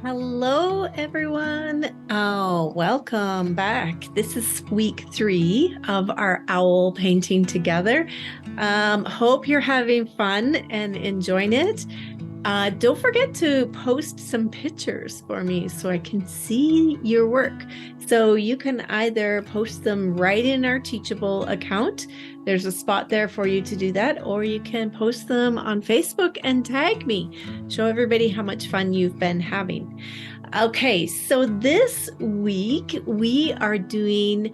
Hello, everyone. Oh, welcome back. This is week 3 of our owl painting together. Hope you're having fun and enjoying it. Don't forget to post some pictures for me so I can see your work. So you can either post them right in our Teachable account. There's a spot there for you to do that, or you can post them on Facebook and tag me. Show everybody how much fun you've been having. Okay, so this week we are doing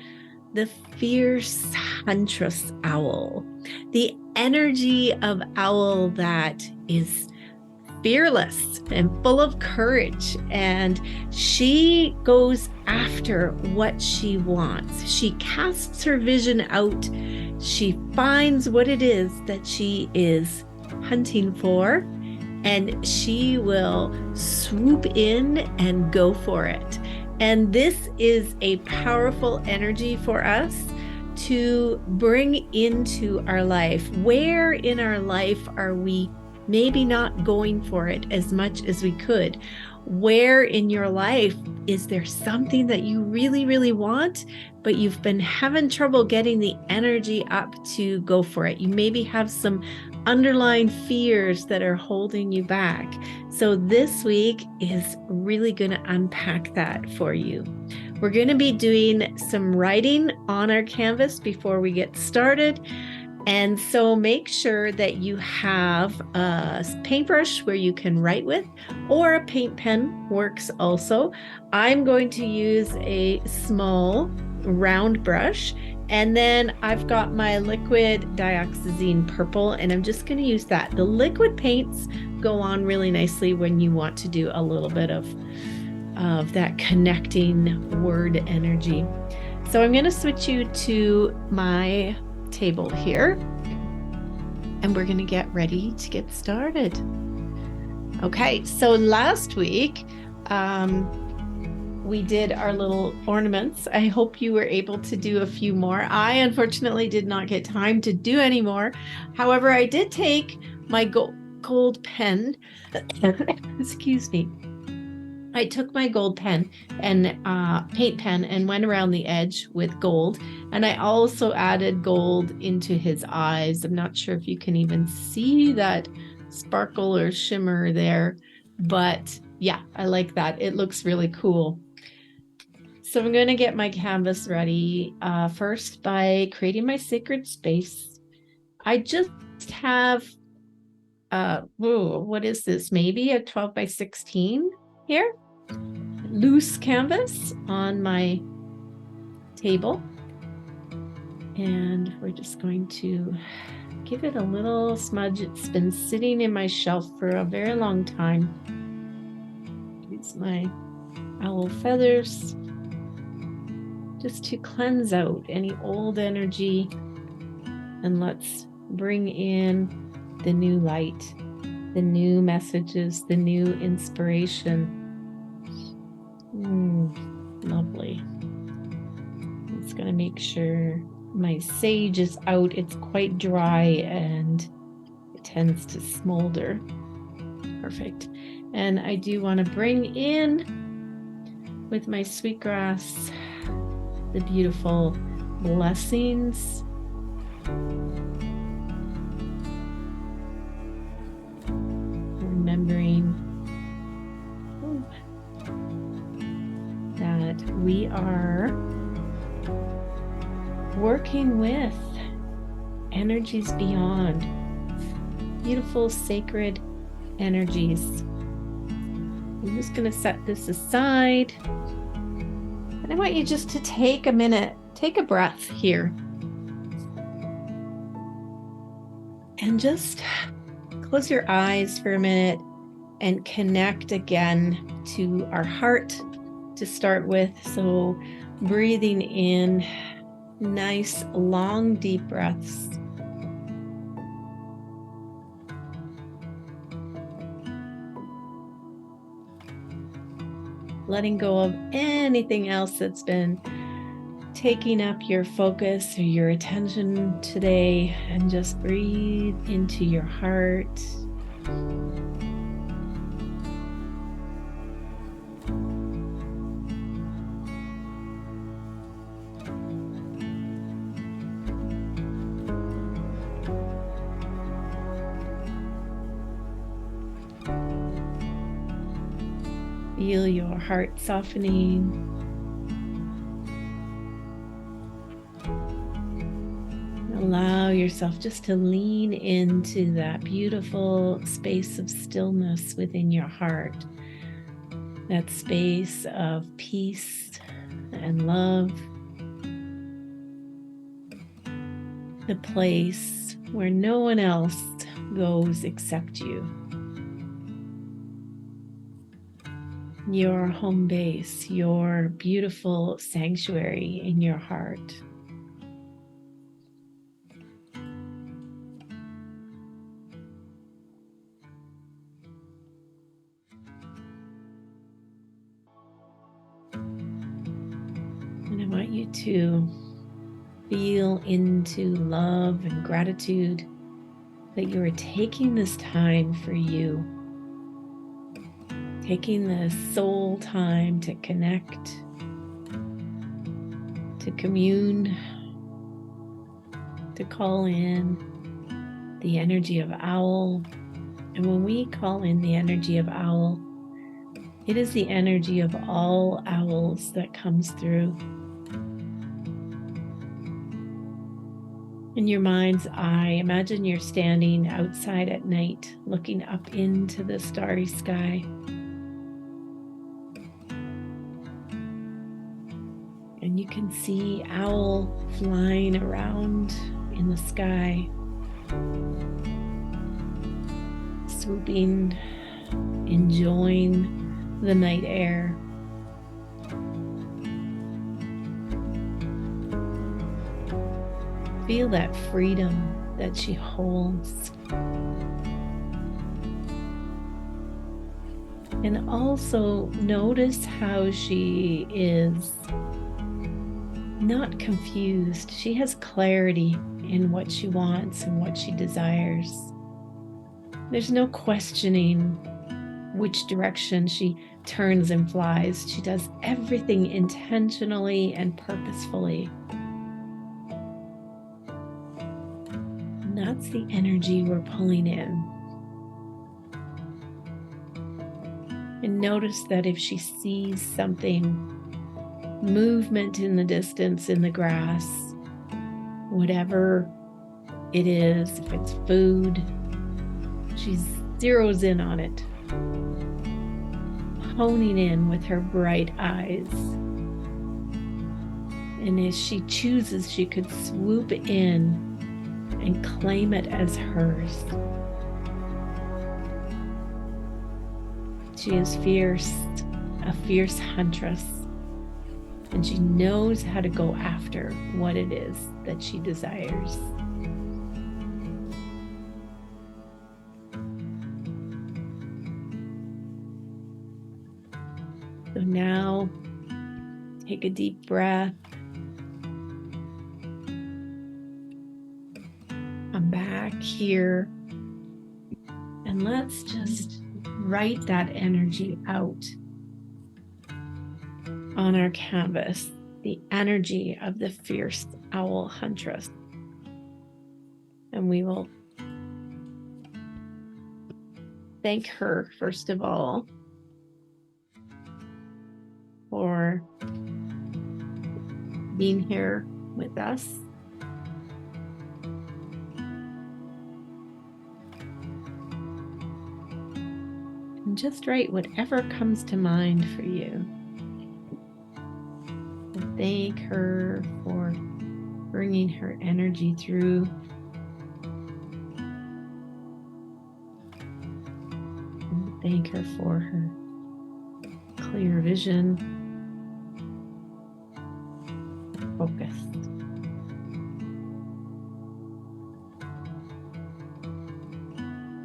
the fierce huntress owl, the energy of owl that is fearless and full of courage. And she goes after what she wants. She casts her vision out. She finds what it is that she is hunting for, and she will swoop in and go for it. And this is a powerful energy for us to bring into our life. Where in our life are we maybe not going for it as much as we could? Where in your life is there something that you really, really want, but you've been having trouble getting the energy up to go for it? You maybe have some underlying fears that are holding you back. So this week is really going to unpack that for you. We're going to be doing some writing on our canvas before we get started. And so make sure that you have a paintbrush where you can write with, or a paint pen works also. I'm going to use a small round brush, and then I've got my liquid dioxazine purple, and I'm just going to use that. The liquid paints go on really nicely when you want to do a little bit of that connecting word energy. So I'm going to switch you to my table here, and we're going to get ready to get started. Okay, so last week we did our little ornaments. I hope you were able to do a few more. I unfortunately did not get time to do any more. However, I did take my gold pen excuse me. I took my gold pen and paint pen and went around the edge with gold. And I also added gold into his eyes. I'm not sure if you can even see that sparkle or shimmer there, but yeah, I like that. It looks really cool. So I'm going to get my canvas ready first by creating my sacred space. I just have, what is this? Maybe a 12 by 16 here. Loose canvas on my table, and we're just going to give it a little smudge. It's been sitting in my shelf for a very long time. Use my owl feathers just to cleanse out any old energy, and let's bring in the new light, the new messages, the new inspiration. Lovely. I'm just going to make sure my sage is out. It's quite dry and it tends to smolder. Perfect. And I do want to bring in with my sweetgrass the beautiful blessings. Remembering that we are working with energies beyond, beautiful sacred energies. I'm just going to set this aside, and I want you just to take a minute, take a breath here, and just close your eyes for a minute and connect again to our heart to start with. So breathing in nice, long, deep breaths. Letting go of anything else that's been taking up your focus or your attention today, and just breathe into your heart. Feel your heart softening. Allow yourself just to lean into that beautiful space of stillness within your heart, that space of peace and love, the place where no one else goes except you. Your home base, your beautiful sanctuary in your heart. And I want you to feel into love and gratitude that you are taking this time for you, taking the soul time to connect, to commune, to call in the energy of owl. And when we call in the energy of owl, it is the energy of all owls that comes through. In your mind's eye, imagine you're standing outside at night, looking up into the starry sky. And you can see owl flying around in the sky, swooping, enjoying the night air. Feel that freedom that she holds. And also notice how she is not confused. She has clarity in what she wants and what she desires. There's no questioning which direction she turns and flies. She does everything intentionally and purposefully. And that's the energy we're pulling in. And notice that if she sees something, movement in the distance in the grass, whatever it is, if it's food, she zeroes in on it, honing in with her bright eyes. And as she chooses, she could swoop in and claim it as hers. She is fierce, a fierce huntress, and she knows how to go after what it is that she desires. So now, take a deep breath. Come back here, and let's just write that energy out on our canvas, the energy of the fierce owl huntress. And we will thank her, first of all, for being here with us. And just write whatever comes to mind for you. And thank her for bringing her energy through. And thank her for her clear vision, focus.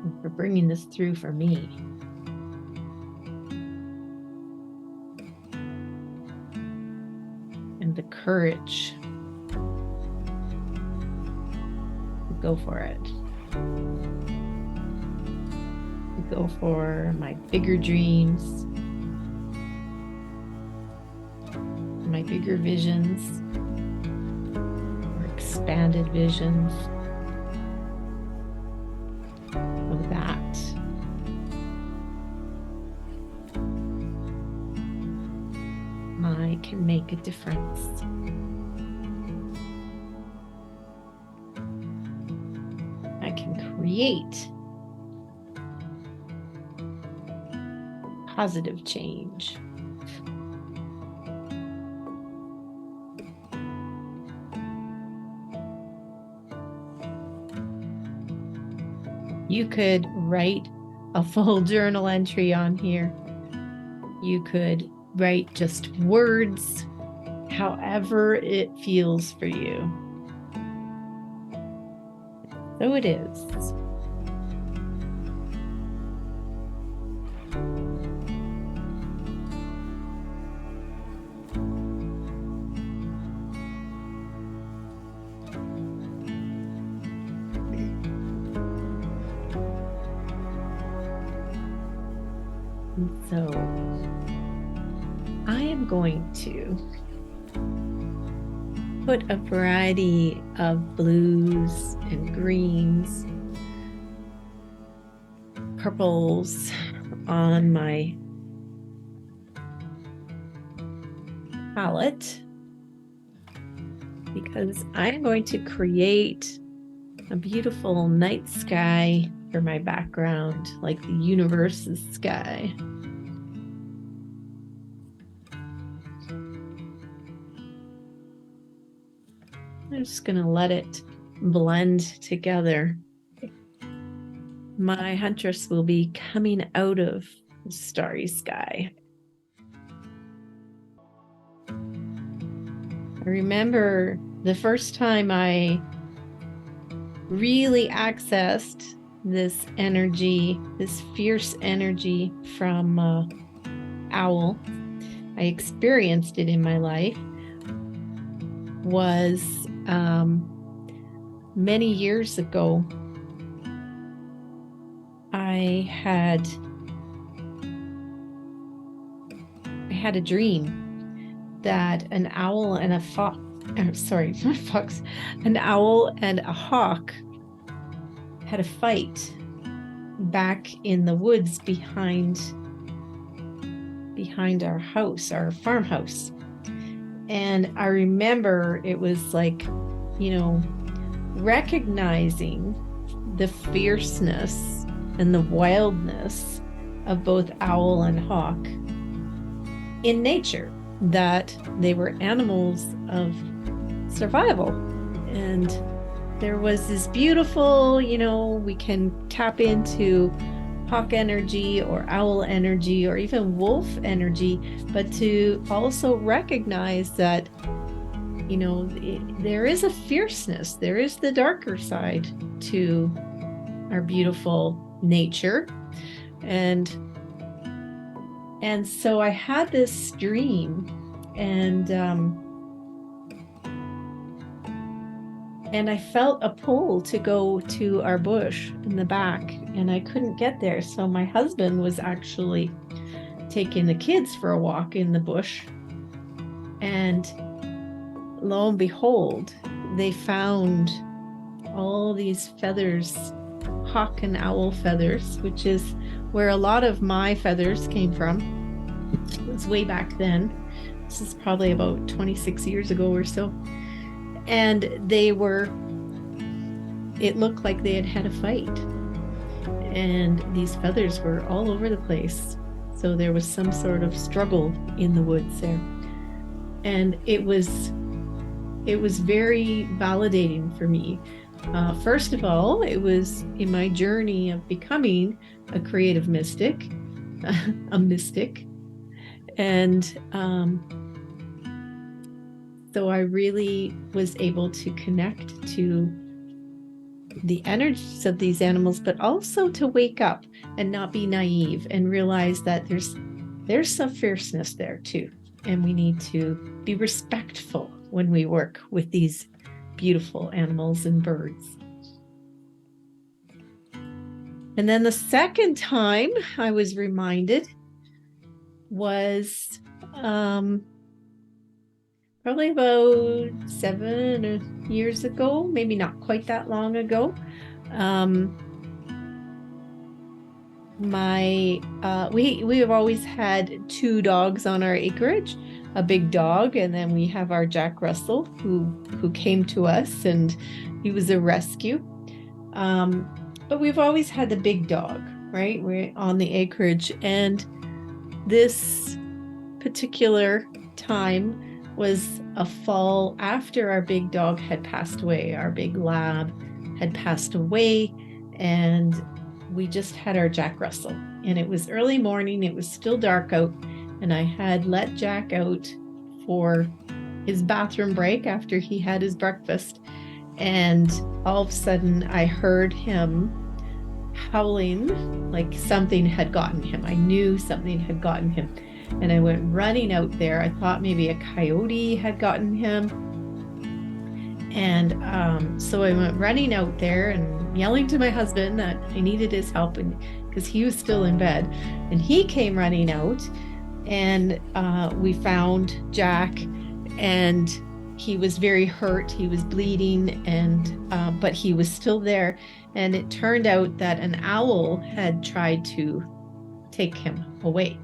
And for bringing this through for me. And the courage to go for it. To go for my bigger dreams, my bigger visions, or expanded visions. So that can make a difference. I can create positive change. You could write a full journal entry on here. You could write just words, however it feels for you. So it is. And so I am going to put a variety of blues and greens, purples on my palette because I'm going to create a beautiful night sky for my background, like the universe's sky. I'm just going to let it blend together. My Huntress will be coming out of the starry sky. I remember the first time I really accessed this energy, this fierce energy from owl. I experienced it in my life was many years ago. I had a dream that an owl and a fox, sorry, not fox, an owl and a hawk had a fight back in the woods behind our house, our farmhouse. And I remember it was like, recognizing the fierceness and the wildness of both owl and hawk in nature, that they were animals of survival. And there was this beautiful, we can tap into hawk energy or owl energy or even wolf energy, but to also recognize that, there is a fierceness, there is the darker side to our beautiful nature. And so I had this dream, and I felt a pull to go to our bush in the back, and I couldn't get there. So my husband was actually taking the kids for a walk in the bush, and lo and behold, they found all these feathers, hawk and owl feathers, which is where a lot of my feathers came from. It was way back then. This is probably about 26 years ago or so. And it looked like they had had a fight. And these feathers were all over the place. So there was some sort of struggle in the woods there. And it was very validating for me. First of all, it was in my journey of becoming a creative mystic, a mystic. And so I really was able to connect to the energies of these animals, but also to wake up and not be naive and realize that there's some fierceness there too. And we need to be respectful when we work with these beautiful animals and birds. And then the second time I was reminded was probably about 7 years ago, maybe not quite that long ago. We have always had 2 dogs on our acreage. a big dog, and then we have our Jack Russell who came to us, and he was a rescue. But we've always had the big dog, right? We're on the acreage, and this particular time was a fall after our big dog had passed away. Our big lab had passed away, and we just had our Jack Russell. And it was early morning, it was still dark out, and I had let Jack out for his bathroom break after he had his breakfast. And all of a sudden I heard him howling like something had gotten him. I knew something had gotten him. And I went running out there. I thought maybe a coyote had gotten him. And so I went running out there and yelling to my husband that I needed his help, and because he was still in bed. And he came running out, and we found Jack, and he was very hurt. He was bleeding, and but he was still there. And it turned out that an owl had tried to take him away.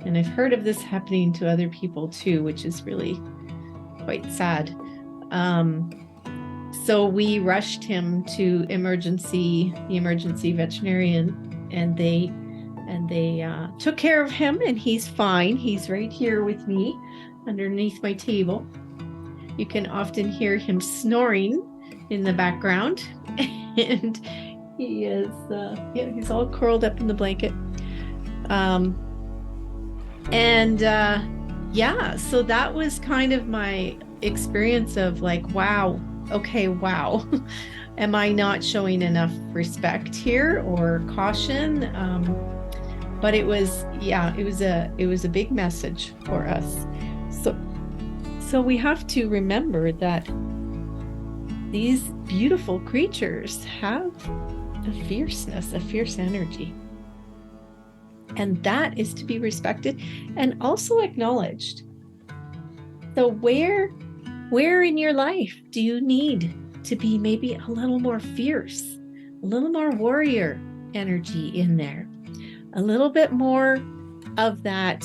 And I've heard of this happening to other people too, which is really quite sad. So we rushed him to the emergency veterinarian, and they took care of him, and he's fine. He's right here with me underneath my table. You can often hear him snoring in the background, and he is he's all curled up in the blanket. So that was kind of my experience of like, wow, okay, wow. Am I not showing enough respect here or caution? But it was a big message for us. So we have to remember that these beautiful creatures have a fierceness, a fierce energy. And that is to be respected and also acknowledged. So where in your life do you need to be maybe a little more fierce, a little more warrior energy in there, a little bit more of that,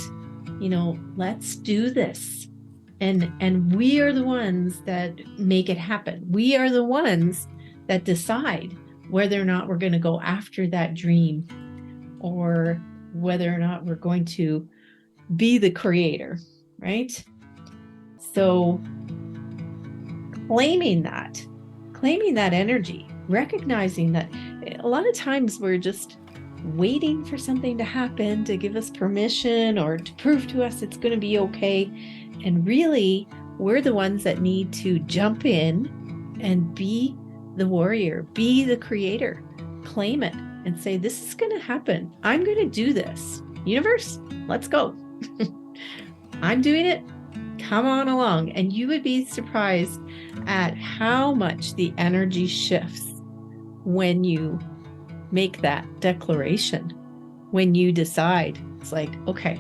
let's do this. And we are the ones that make it happen. We are the ones that decide whether or not we're going to go after that dream, or whether or not we're going to be the creator, right? So claiming that energy, recognizing that a lot of times we're just waiting for something to happen to give us permission or to prove to us it's going to be okay. And really, we're the ones that need to jump in and be the warrior, be the creator, claim it, and say, this is going to happen. I'm going to do this. Universe, let's go. I'm doing it. Come on along. And you would be surprised at how much the energy shifts when you make that declaration, when you decide. It's like, okay,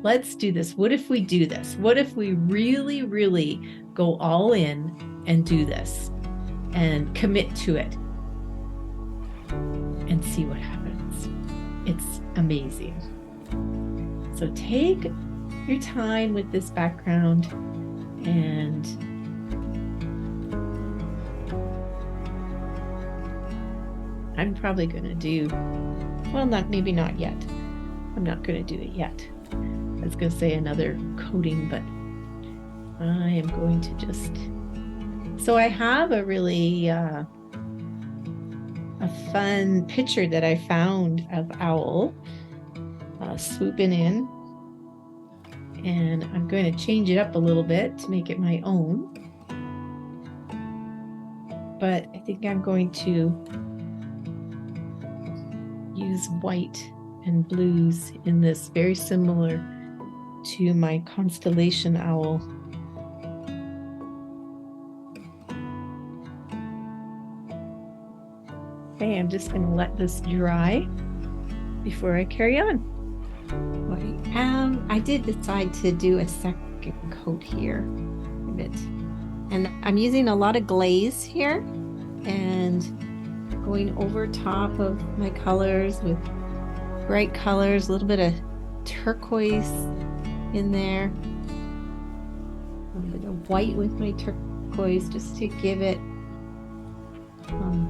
let's do this. What if we do this? What if we really, really go all in and do this and commit to it and see what happens? It's amazing. So take your time with this background, and I'm probably going to do, maybe not yet. I'm not going to do it yet. I was going to say another coating, but I am going to just... So I have a really a fun picture that I found of owl swooping in, and I'm going to change it up a little bit to make it my own. But I think I'm going to use white and blues in this, very similar to my constellation owl. Okay, I'm just going to let this dry before I carry on. I did decide to do a second coat here a bit, and I'm using a lot of glaze here and going over top of my colors with bright colors, a little bit of turquoise in there. A little bit of white with my turquoise just to give it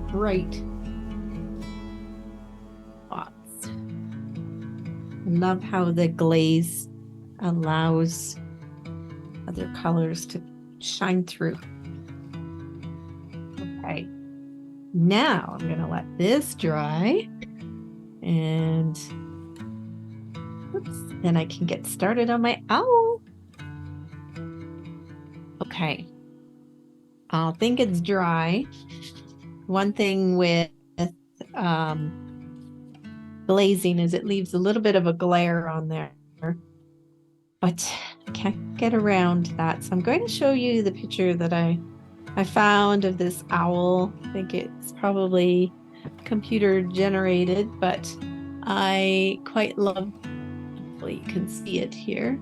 bright spots. I love how the glaze allows other colors to shine through. Okay, now I'm gonna let this dry, and then I can get started on my owl. Okay, I think it's dry. One thing with glazing is it leaves a little bit of a glare on there, but I can't get around that. So I'm going to show you the picture that I found of this owl. I think it's probably computer generated, but I quite love, hopefully you can see it here,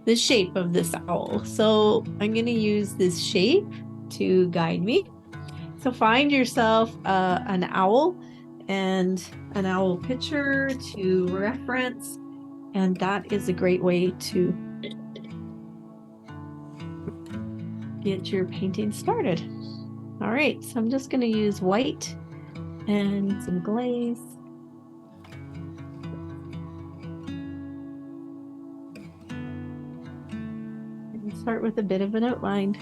the shape of this owl. So I'm going to use this shape to guide me. So find yourself an owl and an owl picture to reference, and that is a great way to get your painting started. All right, so I'm just going to use white and some glaze. And start with a bit of an outline.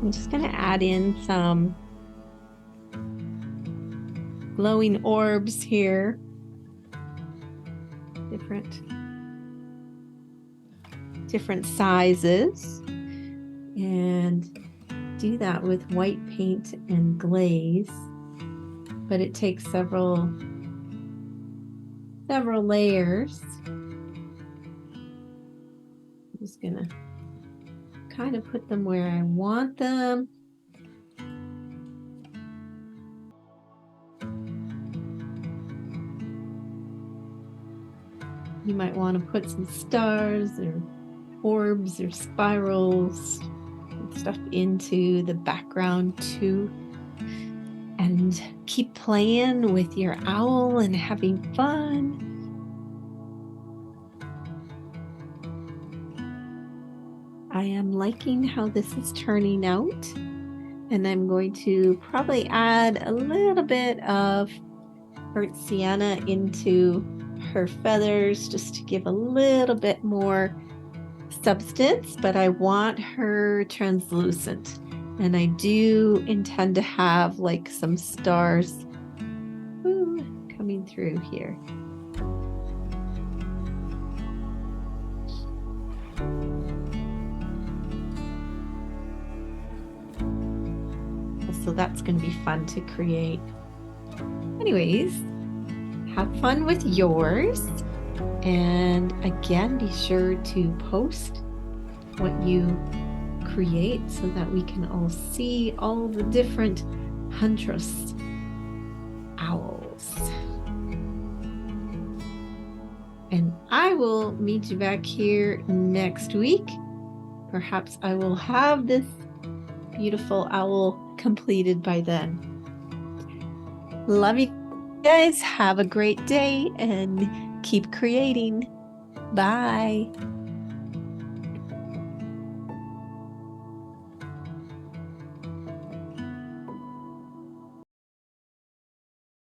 I'm just going to add in some glowing orbs here. Different sizes. And do that with white paint and glaze. But it takes several layers. I'm just going to kind of put them where I want them. You might want to put some stars or orbs or spirals and stuff into the background too. And keep playing with your owl and having fun. I am liking how this is turning out. And I'm going to probably add a little bit of burnt sienna into her feathers just to give a little bit more substance, but I want her translucent. And I do intend to have like some stars coming through here. So that's going to be fun to create. Anyways, have fun with yours. And again, be sure to post what you create so that we can all see all the different Huntress owls. And I will meet you back here next week. Perhaps I will have this beautiful owl completed by then. Love you guys. Have a great day and keep creating. Bye.